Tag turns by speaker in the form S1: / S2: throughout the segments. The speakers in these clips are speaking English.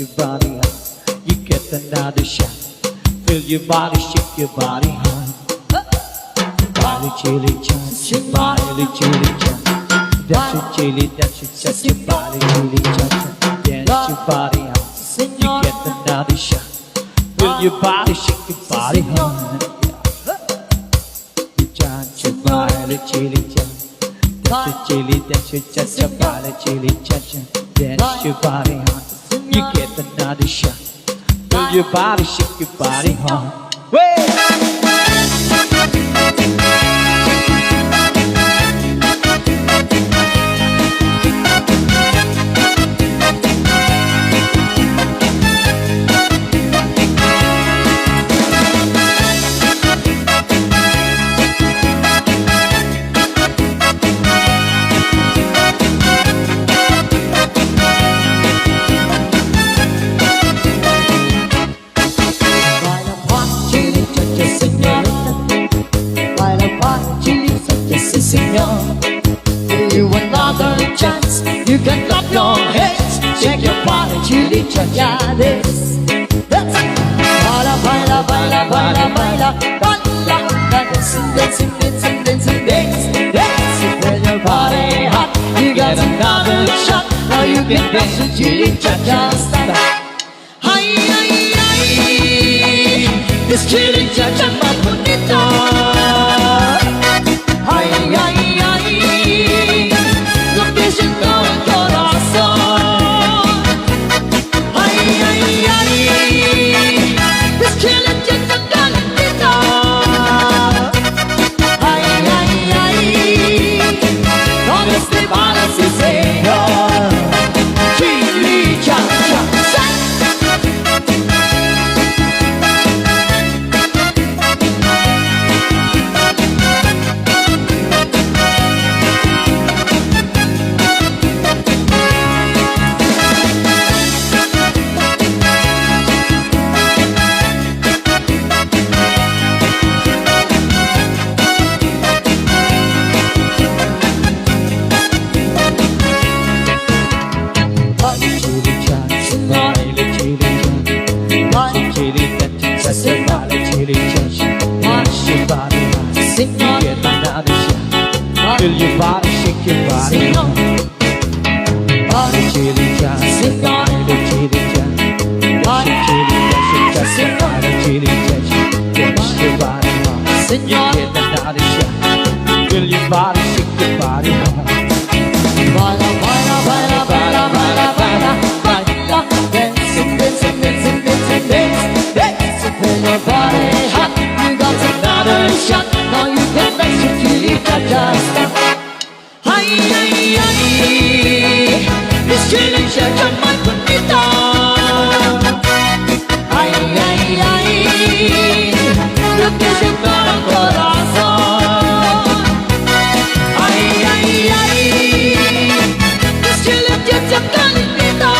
S1: your body up. You get another shot. Feel your body, shake your body hard. Body chili chance, your body chili chance. That's your chili, that's your body chili chance. Dance your body up. You get another shot. Feel your body, shake your body hard. You chance your body chili chance. That's your chili, that's your body chili chance. Dance your body hard. You get another shot. Feel your body, shake your body hard.
S2: You another chance, you can clap your hands, shake your body, chili cha-cha, this. That's it. Baila, baila, baila, baila, baila, baila, dancing, dancing, dancing, dancing, dance, dance. When your body hot, you got another shot. Now you can dance with chili cha-cha style. Hi, hi, hi, this chili cha-cha más bonito. Hi, hi, hi.
S1: Feel your body, shake your body. Body chili chance, body chili chance. Body chili chance, body chili chance. Dance your body on. You get another shot. Feel your body, shake your body on.
S2: Baila, baila, baila, baila, baila, baila, baila, dancing, dancing, dancing, dancing, dance, dance. Feel your body hot, you got another shot. Now you can dance with chili cha-cha style. Hi, hi, hi, this chili cha-cha más bonito. Hi, hi, hi, lo que siento en el corazón. Hi, hi, hi, this chili cha-cha calentito.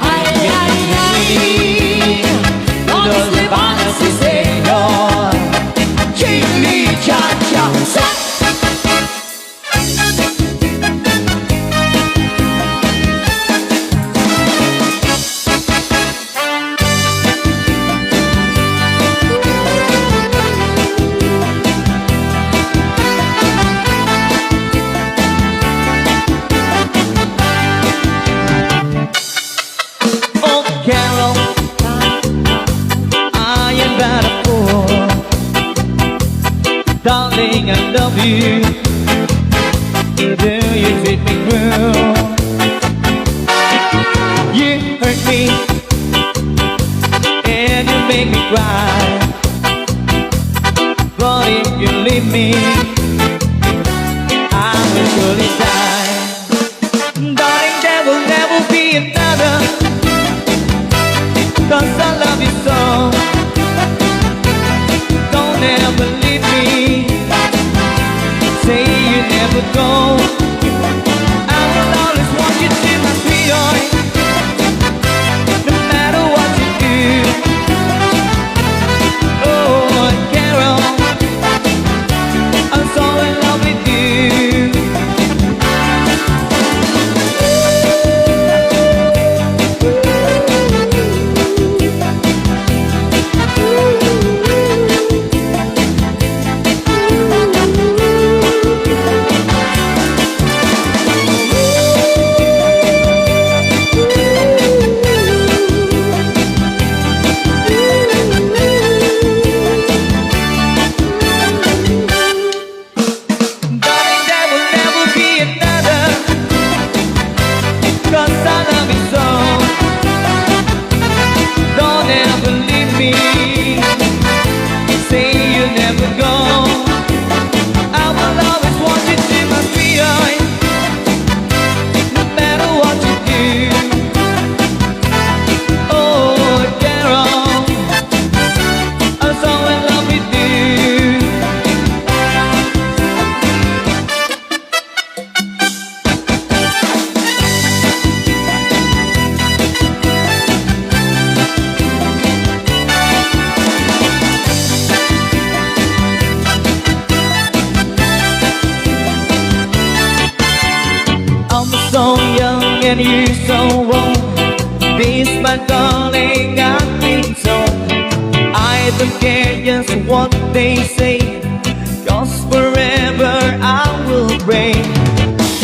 S2: Hi, hi, hi, ¿dónde se van así, señor? Chili cha-cha.
S1: Darling, I love you. Do you treat me well? You hurt me and you make me cry. But if you leave me, I will surely die. Darling, there will never be another, 'cause I love you so. Don't ever leave me. Say you never go. I will always want you to my sweetheart. No matter what you do, and you so wrong. This my darling, I've been told. I don't care just what they say, 'cause forever I will reign.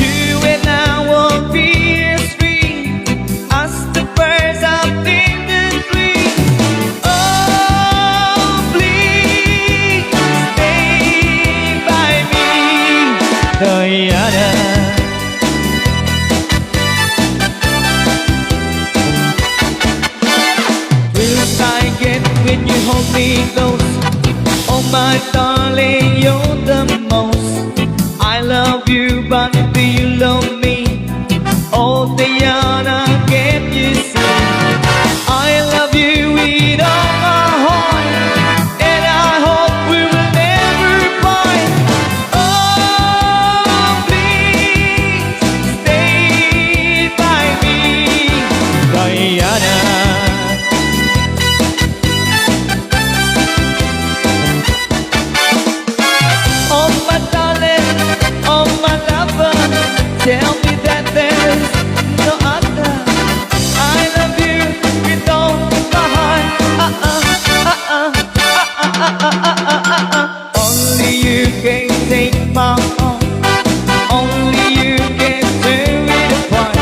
S1: You and I will be as free as the birds up in the tree. Oh, please stay by me, Diana. Thrills I get when you hold me close. Oh my darling, you're the most. I love you, but do you love me? Oh Diana, can you see? I love you with all my heart, and I hope we will never part. Oh, please stay by me, Diana. Oh my darling, oh my lover, tell me that there's no other. I love you with all my heart. Only you can take my heart. Only you can tear it apart.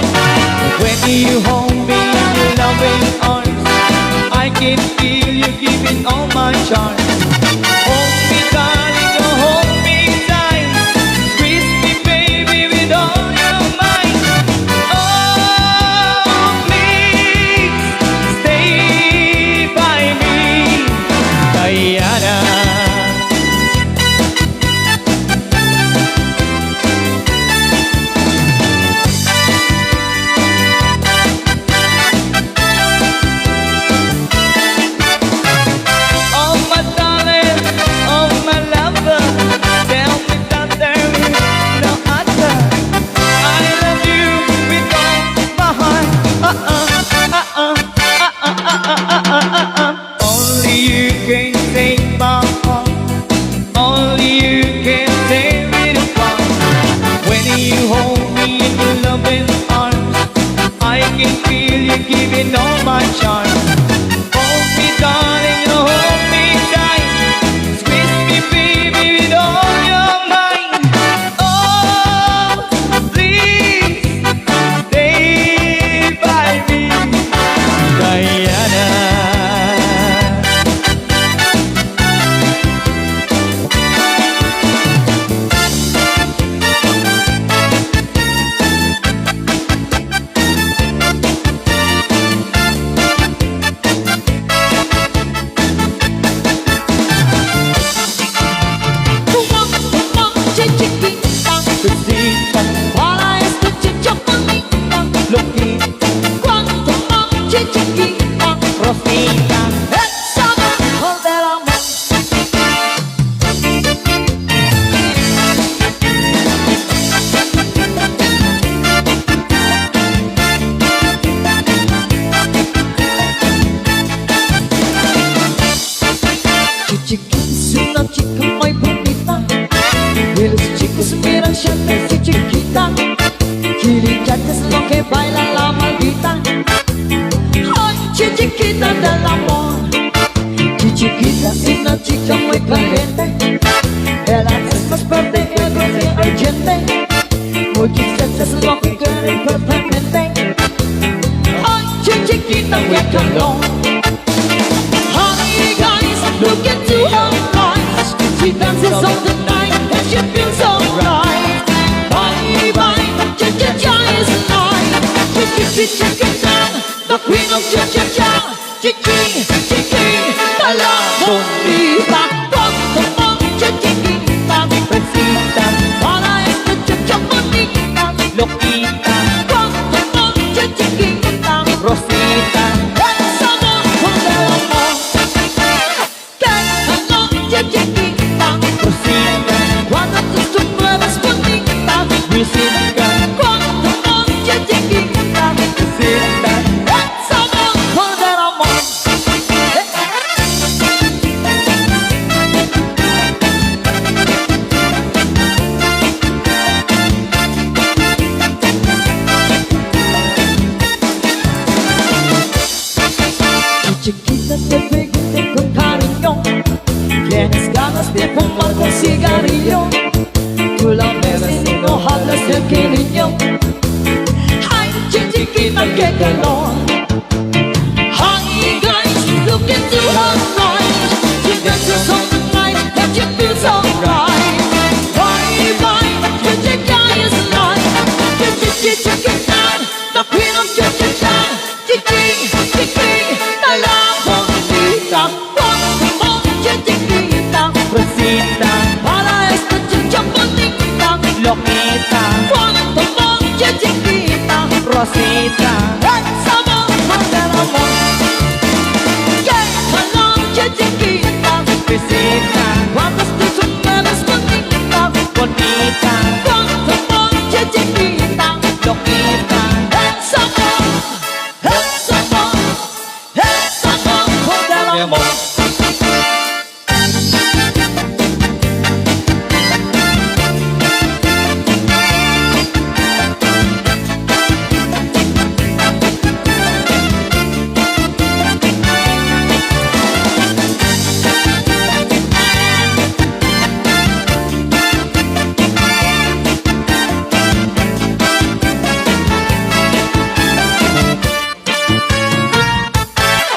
S1: When you hold me in your loving arms, I can feel you giving all my charm. Hold me, darling, oh hold me tight. Squeeze me, baby, with all your might. Oh, please stay by me, Diana. Oh my darling, oh my lover, tell me that there is no other. I love you with all my heart. Only you can take my heart. Only you can tear it apart. When you hold me in your loving arms, I can feel you giving all my charm. Hold me, darling, oh hold me tight. Squeeze me, baby, with all your might. Oh, please stay by me, Diana. Cosita,
S2: Para esta chicha bonita,
S1: loquita,
S2: cuánto manche chiquita,
S1: Rosita.
S2: esa mejor del amor. Chiquita es una chica muy bonita, y los chicos miran siempre si chiquita. Chilichate es lo que baila la maldita. Ay, chiquita del amor. Chiquita es una chica muy caliente, el arte es más fuerte que el rey ardiente. Muchachas es lo que quieren perfectamente. Ay, chiquita, qué calor. Honey guys, look into her eyes. She dances all the night and she feels so right. Bye bye, cha-cha-cha is night. Chiquita, the queen of cha-cha-cha. Chiqui, la bonita. Cuánto manche chiquita,
S1: Rosita,
S2: para esta cha-cha bonita.
S1: loquita,
S2: Cuánto manche chiquita,
S1: Rosita.
S2: esa mejor del amor. Que noche chiquita,
S1: Rosita,
S2: cuando tú te mueves bonita.
S1: Rosita,
S2: Cuánto noche chiquita,
S1: Rosita.
S2: esa mejor del amor. take along. Hi guys, look into her eyes. She dances on the night and she feels alright. Bye bye, Cha-cha-cha is alive. Cha-cha-cha-cha-cha, the queen of Cha-cha-cha. Chi-chi, la bonita, bon, Cha-cha-cha,
S1: Rosita,
S2: para esta chicha bonita.
S1: Loquita,
S2: Cuánto amor, Cha-cha-cha,
S1: Rosita,
S2: es amor, del amor. Déjalo, Cha-cha-cha,
S1: Visita,
S2: cuando estés un bebé bonita.
S1: Bonita,
S2: Cuánto amor, Cha-cha-cha,
S1: Loquita,
S2: es amor, del
S1: mi
S2: amor.
S1: amor.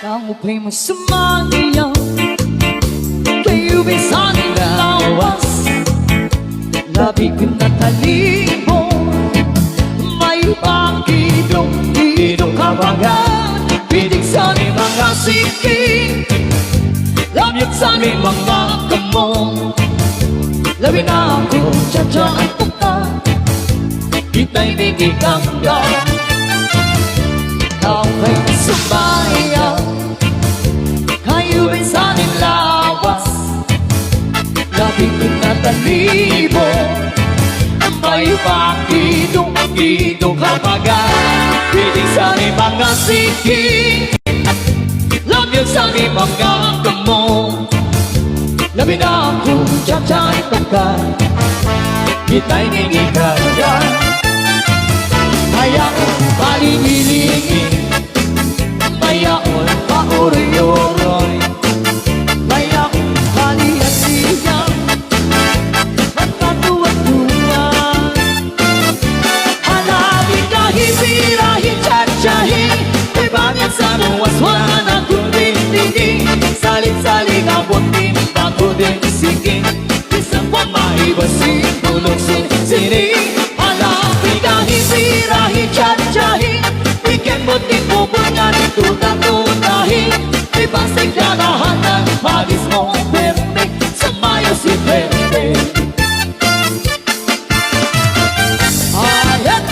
S2: Ang upay mo sumagiyaw, kayo bisan lawas. Labi ko na talibong, may pakidong kabagan. Pidig sa ni mga siking, lamyag sa ni mga kamong. Labi na ako, tsatsaan po ka, kita'y bigikangga. Ako'y sumayaw, kayo bisan lawas. Labi ko na talibo, may pakidong kabagan. Piling sa ni mga siking, lamyag sa ni mga kamong. Labi na ako, tsatsa'y pagka, kita'y nangigagagan. Ayaw palingilingin, ayaw pauri-uroy, ayaw paliyasiyan, at katuwa-tuwa. Hanapin kahit birahin, tsatsyahin, may bagay sa luwas, wala na kundi tingin. Salit-saling abutin, bago din isigin, isang buwan maibasin, tulong sining. Hanapin kahit birahin, tsatsyahin, weekend mo tinubungan, tuta-tutahin. Ibasig na lahat ng magis mo, perte, samayo si perte. Ayan!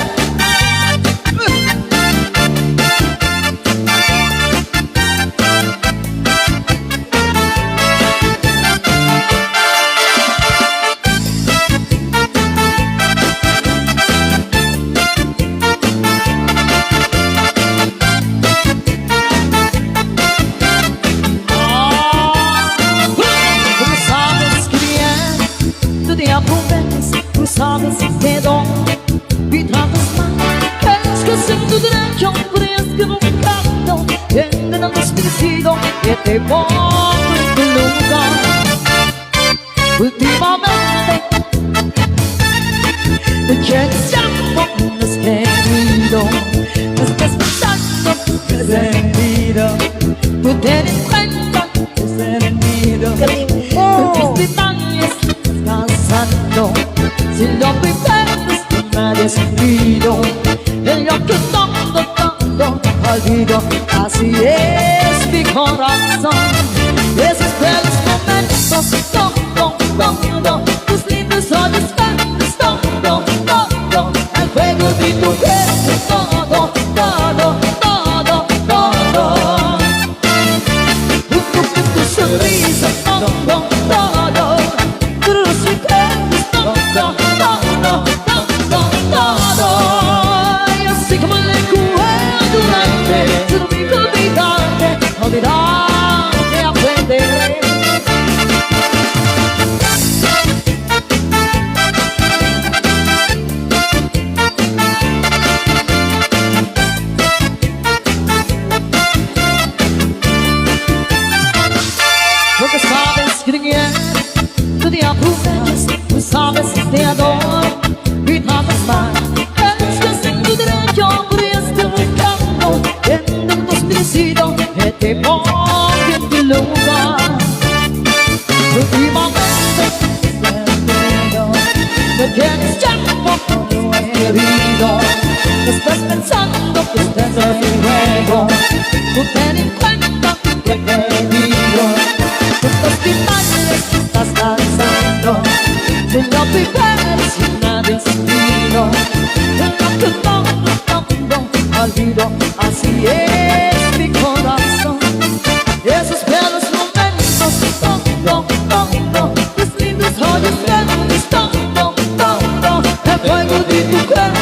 S2: Sabes que don vidrados más es que siento derecho fresco un canto tienden al desconocido que te pongo en tu lugar. Últimamente te quieres llamar un querido, no estás pensando que es sentido, tú ten en cuenta que es sentido, porque detalles pasando. Si lo primeros nadie es querido, en lo que todo olvido. Así es mi corazón. Desesperos momentos, todo, tus lindos ojos verdes, todo, el juego de tu cuerpo, todo. Tu sonrisa, todo. Tus secretos, todo. Y así como le cuento durante, tú no me olvidarte, olvidar que aprender. que ponga en tu lugar. Últimamente me tienes ya un poco herido. Estás pensando que estás en mi juego. Tú ten en cuenta que te he dicho. Tú estás finales, estás cansando. Si no vives sin nadie sentido. No olvido, así es mi corazón. Y esos bellos momentos, tus lindos olhos verdes, el fuego de tu cuerpo.